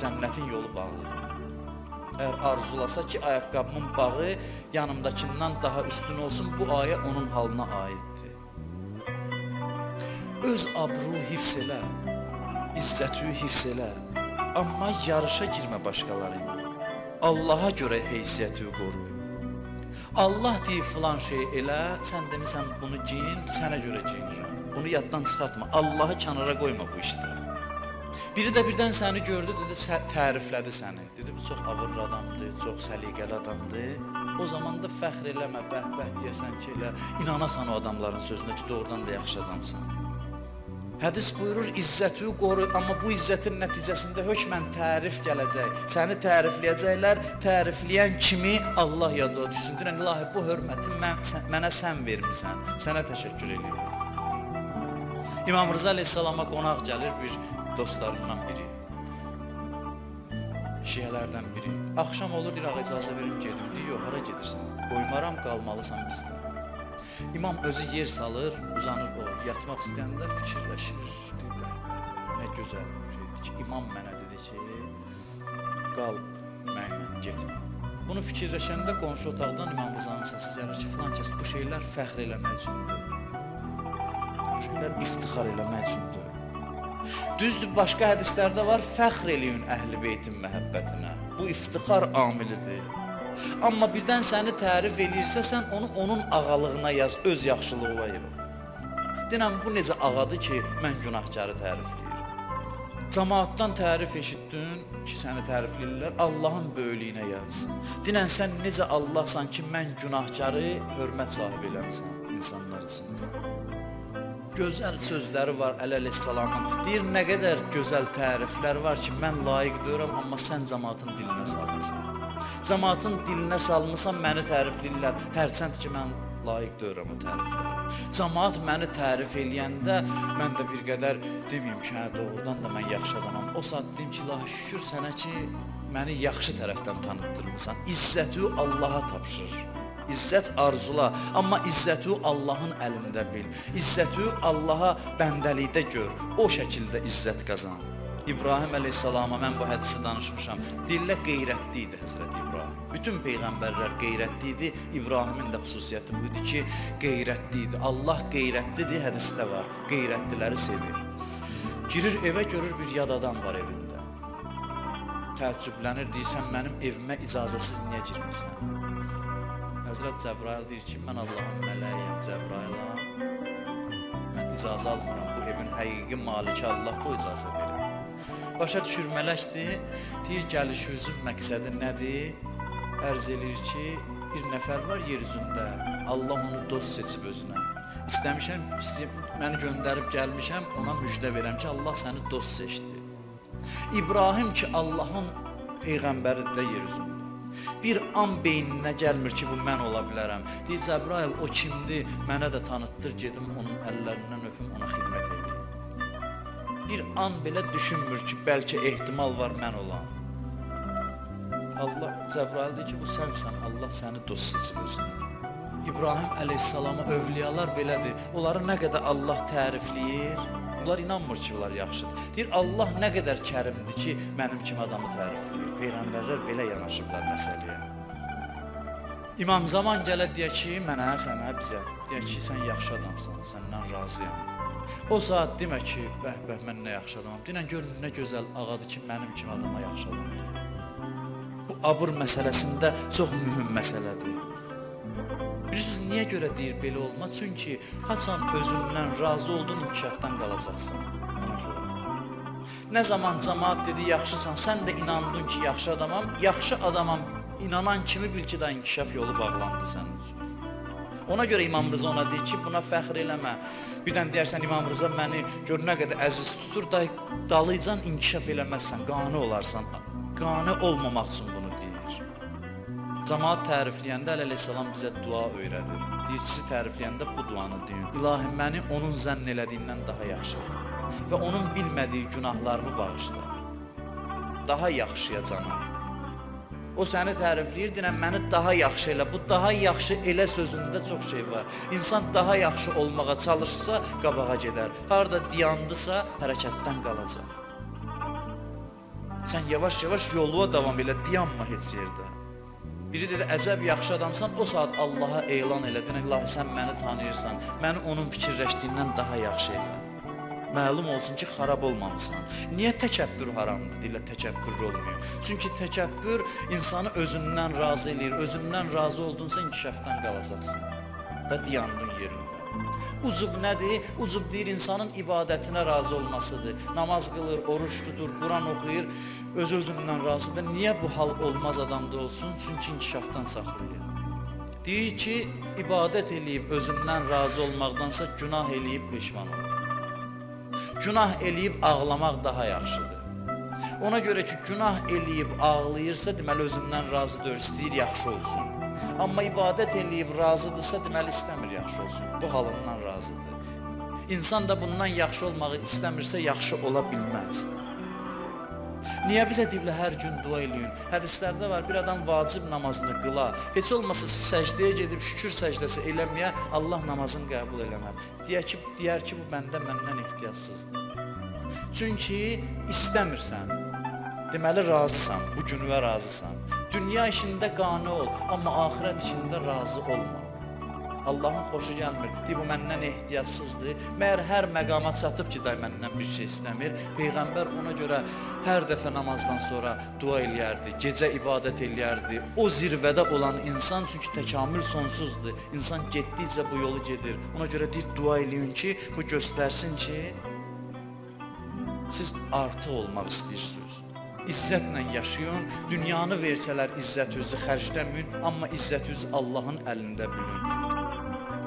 cənnətin yolu bağlı. Əgər arzulasa ki, ayaqqabımın bağı yanımdakindən daha üstün olsun, bu ayə onun halına aiddir. Öz abru hifz elə, izzətü hifz elə, amma yarışa girmə başqaları ilə. Allaha görə heysiyyəti qoru. Allah deyib filan şey elə, sən demisən bunu giyin, sənə görə giyinirəm. Bunu yaddan çıxartma, Allahı kənara qoyma bu işdə. Biri də birdən səni gördü, dedi, təriflədi səni. Dedi, bu çox abırlı adamdır, çox səliqəli adamdır. O zaman da fəxr eləmə, bəh-bəh deyəsən ki, elə inanasan o adamların sözünə ki, doğrudan da yaxşı adamsan. Hədis buyurur, izzəti qoru, amma bu izzətin nəticəsində hökmən tərif gələcək. Səni tərifləyəcəklər, tərifləyən kimi Allah yada düşsün. Deyən, ilahi, bu hörməti mənə sən vermirsən, sənə təşəkkür edirəm. İmam Rıza əleyhissalama qonaq gəlir bir dostlarından biri, şiyələrdən biri. Axşam olur, deyir, ağa icazə verin, gedim. Deyir, yox, hara gedirsən? Qoymaram, qalmalısan bizdə. İmam özü yer salır, uzanır o, yatmaq istəyəndə fikirləşir. Deyir, nə gözəl şeydir ki, imam mənə dedi ki, qal mənlə, getmə. Bunu fikirləşəndə qonşu otaqdan İmam Rızanın səsi gəlir ki, filan kəs bu şeylər fəxr eləmək üçündür. Bu şeylər iftixar eləmək üçündür. Düzdür, başqa hədislərdə var, fəxr eləyin əhl-i beytin məhəbbətinə. Bu iftixar amilidir. Amma birdən səni tərif eləyirsə, sən onu onun ağalığına yaz, öz yaxşılığına yox. Deyirəm, bu necə ağadır ki, mən günahkarı tərifləyir. Cəmaatdan tərif eşitdin ki, səni tərifləyirlər, Allahın böyüklüyünə yaz. Deyirəm, sən necə Allahsan ki, mən günahkarı hörmət sahibi eləmişsən insanlar içində. Gözəl sözləri var əleyhissalamın. Deyir, nə qədər gözəl təriflər var ki, mən layiq deyirəm, amma sən cəmaatın dilinə salmışsan. Cəmaatın dilinə salmışsan, məni tərifləyirlər, hərçənd ki, mən layiq deyirəm o təriflərə. Cəmaat məni tərif eləyəndə, mən də bir qədər deməyim ki, hə, doğrudan da mən yaxşı adamam. O saat deyim ki, ilahi, şükür sənə ki, məni yaxşı tərəfdən tanıtdırmısan. İzzəti Allaha tapşır. İzzət arzula, amma izzəti Allahın əlində bil. İzzəti Allaha bəndəlikdə gör, o şəkildə izzət qazan. İbrahim əleyhissalama mən bu hədisi danışmışam. Dillə qeyrətli idi Həzrəti İbrahim. Bütün peyğəmbərlər qeyrətli idi. İbrahimin də xüsusiyyəti bu idi ki, qeyrətli idi. Allah qeyrətlidir, hədisdə var. Qeyrətliləri sevir. Girir evə, görür bir yad adam var evində. Təəccüblənir, deyirsən, mənim evimə icazəsiz niyə girmirsən? Həzrət Cəbrail deyir ki, mən Allahın mələyəm, Cəbrailam. Mən icazə almıram, bu evin həqiqi maliki Allah da o icazə verir. Başa düşür mələkdir, deyir, gəlişinizin məqsədi nədir? Ərz edir ki, bir nəfər var yer üzündə, Allah onu dost seçib özünə. İstəmişəm, məni göndərib gəlmişəm, ona müjdə verəm ki, Allah səni dost seçdi. İbrahim ki, Allahın peyğəmbəridir yer üzündə. Bir an beyninə gəlmir ki, bu mən ola bilərəm. Deyir, Cəbrail, o kimdir? Mənə də tanıtdır, gedim onun əllərindən öpüm, ona xidmət edeyim. Bir an belə düşünmür ki, bəlkə ehtimal var mən olan. Allah, Cəbrail deyir ki, bu sənsən, Allah səni dost seçib özünə. İbrahim əleyhissalama övliyalar belədir. Onları nə qədər Allah tərifləyir, onlar inanmır ki, onlar yaxşıdır. Deyir, Allah nə qədər kərimdir ki, mənim kimi adamı tərifləyir. Peyğəmbərlər belə yanaşıblar məsələyə. İmam zaman gələ deyək ki, mənə, sənə, bizə. Deyək ki, sən yaxşı adamsan, səndən razıyam. O saat demə ki, bəh-bəh, mən nə yaxşı adamam. Deyən, görün, nə gözəl ağadır ki, mənim kimi adama yaxşı adamdır. Bu abır məsələsində çox mühüm məsələdir. Bilirsiniz, niyə görə deyir belə olmaz? Çünki haçan özündən razı olduğun inkişafdan qalacaqsan. Ona görə. Nə zaman cəmaat dedi, yaxşısan, sən də inandın ki, yaxşı adamam. Yaxşı adamam, inanan kimi bil ki, da inkişaf yolu bağlandı sənin üçün. Ona görə İmam Rıza ona deyir ki, buna fəxr eləmə. Birdən deyərsən, İmam Rıza məni gör nə qədər əziz tutur, dalıcan inkişaf eləməzsən, qani olarsan. Qani olmamaq üçün bunu deyir. Cəmaat tərifləyəndə əleyhissalam bizə dua öyrədir. Deyir, sizi tərifləyəndə bu duanı deyin. İlahi, məni onun zənn elədiyindən daha yaxşı və onun bilmədiyi günahlarını bağışla. Daha yaxşıya cana. O səni tərifləyir, deyən, məni daha yaxşı elə. Bu daha yaxşı elə sözündə çox şey var. İnsan daha yaxşı olmağa çalışsa, qabağa gedər. Harada dayandısa, hərəkətdən qalacaq. Sən yavaş-yavaş yoluna davam elə, dayanma heç yerdə. Biri dedi, əcəb yaxşı adamsan, o saat Allaha elan elədin, İlahi sən məni tanıyırsan, məni onun fikirləşdiyindən daha yaxşı elə. Məlum olsun ki, xarab olmamısan. Niyə təkəbbür haramdır? Deyirlər, təkəbbür olmuyor. Çünki təkəbbür insanı özündən razı eləyir. Özündən razı oldunsa inkişafdan qalacaqsın. Da diyandın yerində. Ucub nədir? Ucub deyir, insanın ibadətinə razı olmasıdır. Namaz qılır, oruç tutur, Quran oxuyur, öz-özündən razıdır. Niyə bu hal olmaz adamda olsun? Çünki inkişafdan saxlayır. Deyir ki, ibadət eləyib özündən razı olmaqdansa günah eləyib peşman olur. Günah eləyib ağlamaq daha yaxşıdır. Ona görə ki, günah eləyib ağlayırsa, deməli özündən razı deyir, istəyir yaxşı olsun. Amma ibadət eləyib razıdırsa, deməli istəmir yaxşı olsun. Bu halından razıdır. İnsan da bundan yaxşı olmağı istəmirsə, yaxşı ola bilməz. Niyə bizə deyiblər, hər gün dua eləyin? Hədislərdə var, bir adam vacib namazını qıla, heç olmasa səcdəyə gedib şükür səcdəsi eləməyə, Allah namazını qəbul eləməz. Deyər ki, bu məndən ehtiyatsızdır. Çünki istəmirsən, deməli razısan, bu günüvə razısan. Dünya işində qane ol, amma axirət işində razı olma. Allahın xoşu gəlmir, deyir, bu məndən ehtiyatsızdır. Məyər hər məqama çatıb ki, day məndən bir şey istəmir. Peyğəmbər ona görə hər dəfə namazdan sonra dua eləyərdi, gecə ibadət eləyərdi. O zirvədə olan insan, çünki təkamül sonsuzdur. İnsan getdikcə bu yolu gedir. Ona görə deyir, dua eləyin ki, bu göstərsin ki, siz artıq olmaq istəyirsiniz. İzzətlə yaşayın, dünyanı versələr izzətinizi xərcləməyin, amma izzətiniz Allahın əlində bilin.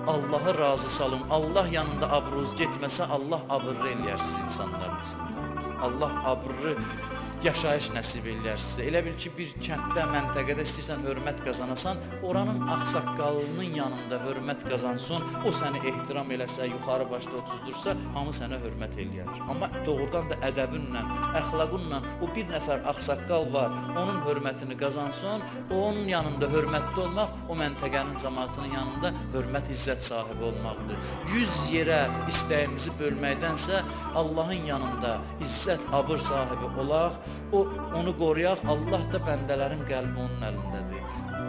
Allahı razı salın, Allah yanında abruz getməsə, Allah abrı eləyər siz insanların içində. Allah abrı yaşayış nəsib eləyər sizə. Elə bil ki, bir kənddə, məntəqədə istəyirsən hörmət qazanasan, oranın ağsaqqalının yanında hörmət qazansın, o səni ehtiram eləsə, yuxarı başda otuzdursa, hamı sənə hörmət eləyər. Amma doğrudan da ədəbinlə, əxlaqınla o bir nəfər ağsaqqal var, onun hörmətini qazansın, onun yanında hörmətli olmaq, o məntəqənin cəmaatının yanında hörmət, izzət sahibi olmaqdır. 100 yerə istəyimizi bölməkdənsə, Allahın yanında izzət, abır sahibi olaq, onu qoruyaq, Allah da bəndələrin qəlbi onun əlindədir.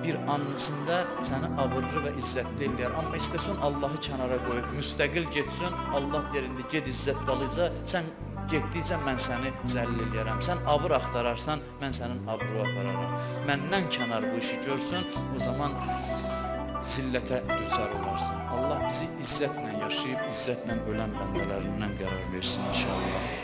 Bir an içində səni abırlı və izzətli eləyər. Amma istəsən Allahı kənara qoyub, müstəqil getsin, Allah derində ged izzət dalıca, sən getdikcə mən səni zəllil eləyərəm. Sən abır axtararsan, mən sənin abrı apararam. Məndən kənar bu işi görsün, o zaman zillətə düçar olarsan. Allah bizi izzətlə yaşayıb, izzətlə ölən bəndələrindən qərar versin inşallah.